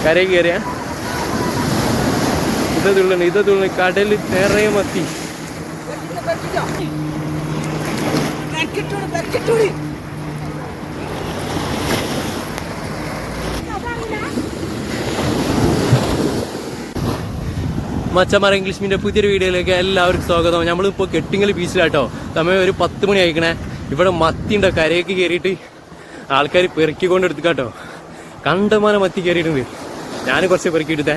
കരയിൽ കയറിയ ഇത് തുള്ളി കടലിൽ നിറയെ മത്തി. മച്ചന്മാരെ ഇംഗ്ലീഷ് മീഡിയം പുതിയൊരു വീഡിയോയിലേക്ക് എല്ലാവർക്കും സ്വാഗതം. നമ്മളിപ്പോൾ കെട്ടിങ്ങൽ ബീച്ചിലാട്ടോ. സമയം ഒരു 10 മണി ആയിക്കണേ. ഇവിടെ മത്തി ഉണ്ടോ കരയൊക്കെ കയറിയിട്ട് ആൾക്കാർ പെറുക്കിക്കൊണ്ട് എടുത്തിക്കാട്ടോ. കണ്ടമാനം മത്തി കയറിയിട്ടുണ്ട്. ഞാൻ കുറച്ച് പെറുക്കി എടുത്തേ.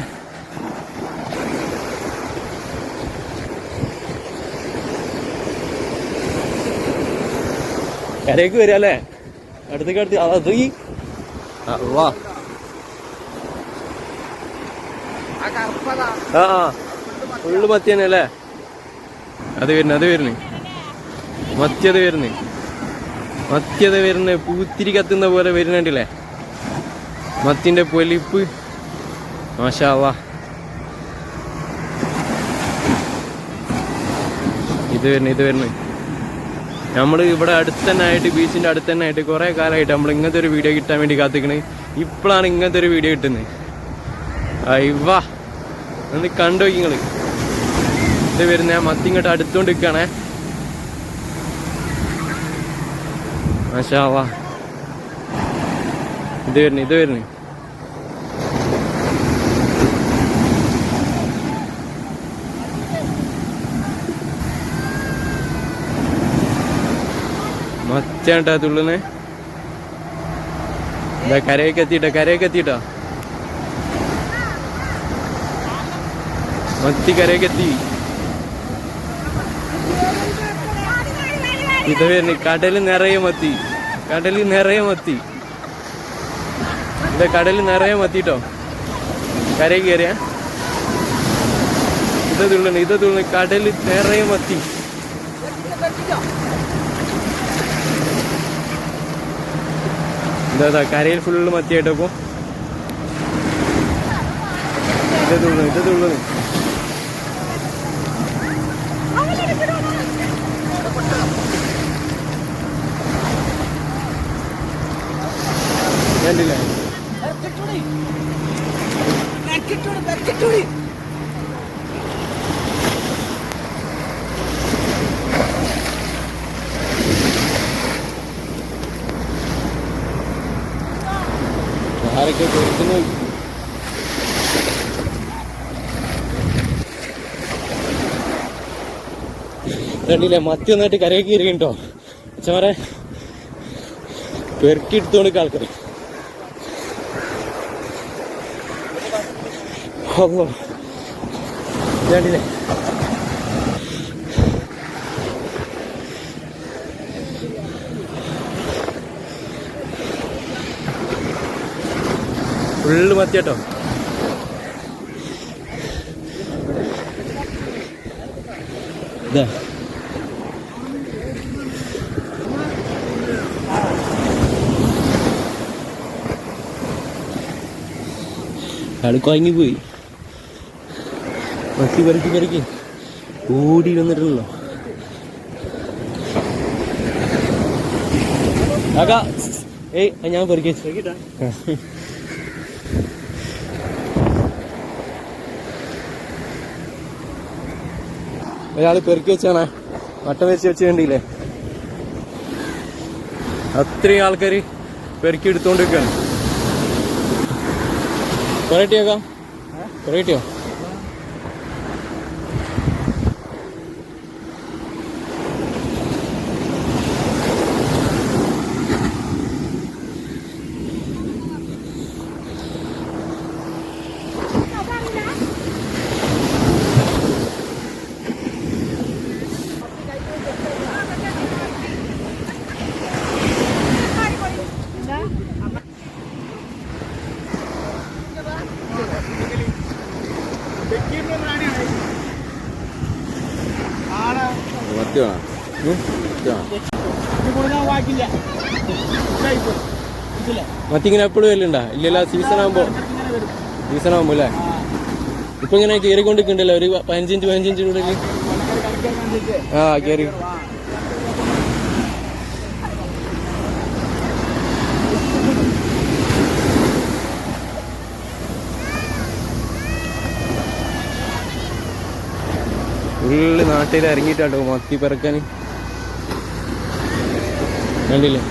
കരയ്ക്ക് വരിക അല്ലേ? അടുത്തേക്ക് അത് ഈ ഫുള്ള് മത്തി തന്നെ അല്ലേ? അത് വരുന്നു മത്തിയത് വരുന്നു പൂത്തിരി കത്തുന്ന പോലെ വരുന്നുണ്ടല്ലേ മത്തിന്റെ പൊലിപ്പ്. മാഷാ അല്ലാഹ്. ഇത് വരുന്നു നമ്മൾ ഇവിടെ അടുത്ത് തന്നെ ആയിട്ട്, ബീച്ചിന്റെ അടുത്ത് തന്നെ ആയിട്ട് കുറെ കാലമായിട്ട് നമ്മൾ ഇങ്ങനത്തെ ഒരു വീഡിയോ കിട്ടാൻ വേണ്ടി കാത്തിക്കണേ. ഇപ്പോഴാണ് ഇങ്ങനത്തെ ഒരു വീഡിയോ കിട്ടുന്നത്. അയ്വാ ഒന്ന് കണ്ടു നിങ്ങള്. ഇത് വരുന്ന മത്തി ഇങ്ങോട്ട് അടുത്തോണ്ട് നിൽക്കുകയാണേ. മാഷാ അല്ലാഹ്. ഇത് വരുന്നു മച്ചാണ്ടാ തുള്ളുന്നേ. എന്താ കരയൊക്കെ എത്തിയിട്ടോ മത്തി കരയൊക്കെ എത്തി. ഇത് വരുന്നു കടലിൽ നിറയെ മത്തി. കടലിൽ നിറയെ മത്തിട്ടോ. കരയിൽ കയറിയ ഇത് തുള്ളുന്നു കടലിൽ നിറയെ മത്തി. എന്താ കരയിൽ ഫുള്ള് മത്തിയായിട്ടോ. ഇപ്പൊ ഇത് തുള്ളുന്നു കണ്ടില്ലേ? ആരൊക്കെ കൊടുക്കുന്നു. കണ്ടില്ലേ മത്തി ഒന്നായിട്ട് കരയൊക്കെ ഇരിക്കട്ടോ. അച്ഛന്മാരെ പെറുക്കി എടുത്തോണ്ട് ആൾക്കാർ. കണ്ടില്ലേ ഫുള്ള് മത്തിയാട്ടോ. ഇതാ ആള് കുഴങ്ങിപ്പോയി. മത്തി പെറുക്കി ഓടി വന്നിട്ടുള്ളോ. ഞാൻ പെറുക്കി ഒരാള് പെറുക്കി വെച്ചാണ് വട്ടം വെച്ച് കണ്ടില്ലേ. അത്രയും ആൾക്കാര് പെറുക്കി എടുത്തോണ്ടിരിക്കാണ്. കുറേ കിട്ടിയോ? മത്തി ഇങ്ങനെ എപ്പോഴും വരലുണ്ടാ? ഇല്ലല്ലോ, സീസൺ ആകുമ്പോ അല്ലേ? ഇപ്പൊ ഇങ്ങനെ കയറിക്കൊണ്ടിരിക്കണ്ടല്ലോ ഒരു 15 ഉള്ളിൽ. കയറി ഫുള്ള് നാട്ടിൽ ഇറങ്ങിയിട്ടാട്ടോ മത്തി പിറക്കാൻ. കണ്ടില്ലേ,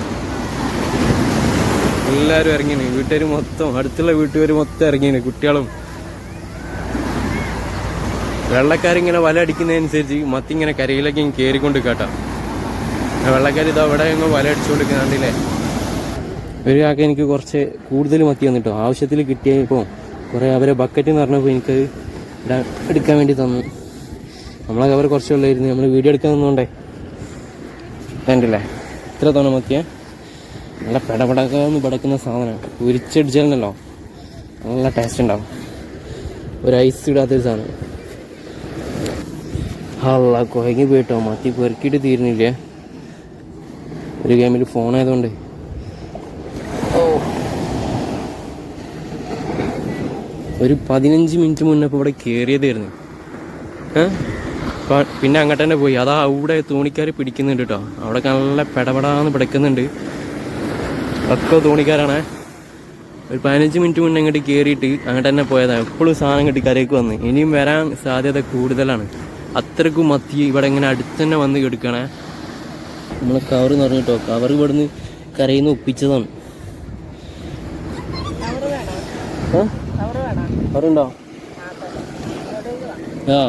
എല്ലാവരും ഇറങ്ങിന്, വീട്ടുകാർ മൊത്തം, അടുത്തുള്ള വീട്ടുകാർ മൊത്തം ഇറങ്ങിന്, കുട്ടികളും. വെള്ളക്കാരിങ്ങനെ വല അടിക്കുന്നതനുസരിച്ച് മത്തി ഇങ്ങനെ കരയിലേക്ക് കയറിക്കൊണ്ട് കേട്ടാ. വെള്ളക്കാർ ഇതാ അവിടെ വല അടിച്ചുകൊണ്ടിരിക്കുന്ന കണ്ടില്ലേ. ഒരാൾക്ക് എനിക്ക് കുറച്ച് കൂടുതൽ മത്തി വന്നിട്ടോ, ആവശ്യത്തിൽ കിട്ടിയപ്പോൾ കുറേ അവരെ ബക്കറ്റ് എന്ന് പറഞ്ഞപ്പോൾ എനിക്ക് എടുക്കാൻ വേണ്ടി തന്നു. നമ്മളെ കവർ കുറച്ചുള്ളായിരുന്നു, നമ്മൾ വീഡിയോ എടുക്കാൻ നിന്നുകൊണ്ടേ. കണ്ടില്ലേ ഇത്ര തോന്നണം മത്തിയെ, നല്ല പെടപെടക്കാന്ന് പടക്കുന്ന സാധനം. ഉരിച്ചടിച്ചാലല്ലോ നല്ല ടേസ്റ്റ് ഉണ്ടാവും, ഒരു ഐസ് ഇടാത്തൊരു സാധനം. അല്ല കുഴങ്ങി പോയിട്ടോ, മത്തി പെറുക്കിയിട്ട് തീരുന്നില്ലേ. ഒരു ഗെയിമിൽ ഫോണായതുകൊണ്ട്. ഒരു 15 മിനിറ്റ് മുന്നേ ഇപ്പോൾ ഇവിടെ കയറിയതായിരുന്നു. പിന്നെ അങ്ങോട്ട് തന്നെ പോയി. അതാ അവിടെ തോണിക്കാർ പിടിക്കുന്നുണ്ട് കേട്ടോ, അവിടെ നല്ല പെടപെടാന്ന് പിടക്കുന്നുണ്ട്. ഒക്കെ തോണിക്കാരാണ്. ഒരു 15 മിനിറ്റ് മുന്നേ അങ്ങോട്ട് കയറിയിട്ട് അങ്ങോട്ട് തന്നെ പോയതാണ്. എപ്പോഴും സാധനം കിട്ടി കരയ്ക്ക് വന്ന്, ഇനിയും വരാൻ സാധ്യത കൂടുതലാണ്. അത്രക്കും മത്തി ഇവിടെ ഇങ്ങനെ അടുത്ത് തന്നെ വന്ന് കിടക്കണേ. നമ്മളെ കവർ നിറഞ്ഞു കേട്ടോ, കവർ ഇവിടുന്ന് കരയിൽ നിന്ന് ഒപ്പിച്ചതാണ്. കവറുണ്ടോ? ആ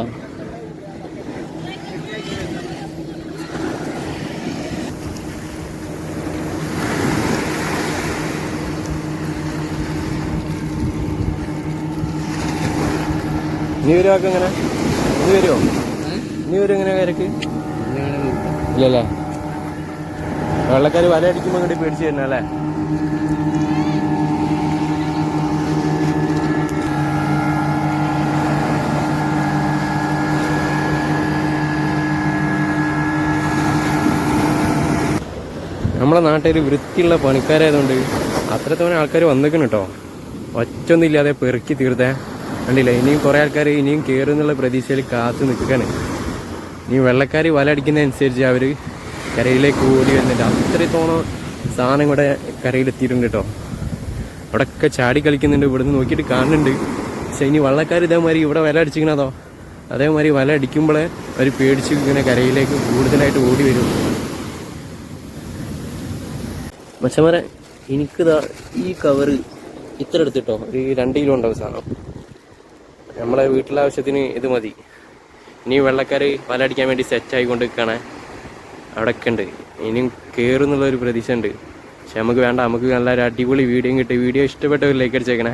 നീ വരുമോ എങ്ങനെ? നീ വരുമോ? നീ വരും എങ്ങനെ കരക്ക്? ഇല്ലല്ലേ, വെള്ളക്കാർ വല അടിക്കുമ്പോൾ ഇങ്ങോട്ട് പേടിച്ച് തരുന്ന അല്ലേ. നമ്മളെ നാട്ടിൽ വൃത്തിയുള്ള പണിക്കാരായതുകൊണ്ട് അത്രത്തോനെ ആൾക്കാർ വന്നിക്കണം കേട്ടോ. ഒറ്റൊന്നും ഇല്ലാതെ പെറുക്കി തീർത്തേ. കണ്ടില്ല, ഇനിയും കുറേ ആൾക്കാർ ഇനിയും കയറുന്നുള്ള പ്രതീക്ഷയിൽ കാത്തു നിൽക്കുകയാണ്. ഇനി വെള്ളക്കാർ വല അടിക്കുന്നതനുസരിച്ച് അവർ കരയിലേക്ക് ഓടി വരുന്നുണ്ട്. അത്രത്തോളം സാധനം ഇവിടെ കരയിലെത്തിയിട്ടുണ്ട് കേട്ടോ. അവിടെയൊക്കെ ചാടി കളിക്കുന്നുണ്ട്, ഇവിടുന്ന് നോക്കിയിട്ട് കാണുന്നുണ്ട്. പക്ഷെ ഇനി വള്ളക്കാർ ഇതേമാതിരി ഇവിടെ വല അടിച്ചിരിക്കണതോ അതേമാതിരി വല അടിക്കുമ്പോഴേ അവർ പേടിച്ച് ഇങ്ങനെ കരയിലേക്ക് കൂടുതലായിട്ട് ഓടി വരും. മച്ചമാരെ എനിക്കിതാ ഈ കവറ് ഇത്ര എടുത്തിട്ടോ, ഒരു 2 കിലോ ഉണ്ടാവും സാധനം. നമ്മളെ വീട്ടിലെ ആവശ്യത്തിന് ഇത് മതി. ഇനി വെള്ളക്കാർ വല അടിക്കാൻ വേണ്ടി സെറ്റായിക്കൊണ്ട് നിൽക്കുകയാണ്. അവിടെയൊക്കെ ഉണ്ട്, ഇനിയും കയറുന്നുള്ളൊരു പ്രതീക്ഷ ഉണ്ട്. പക്ഷെ നമുക്ക് വേണ്ട, നമുക്ക് നല്ലൊരു അടിപൊളി വീഡിയോ കിട്ടി. വീഡിയോ ഇഷ്ടപ്പെട്ടവർ ലൈക്ക് അടിച്ചേക്കണേ.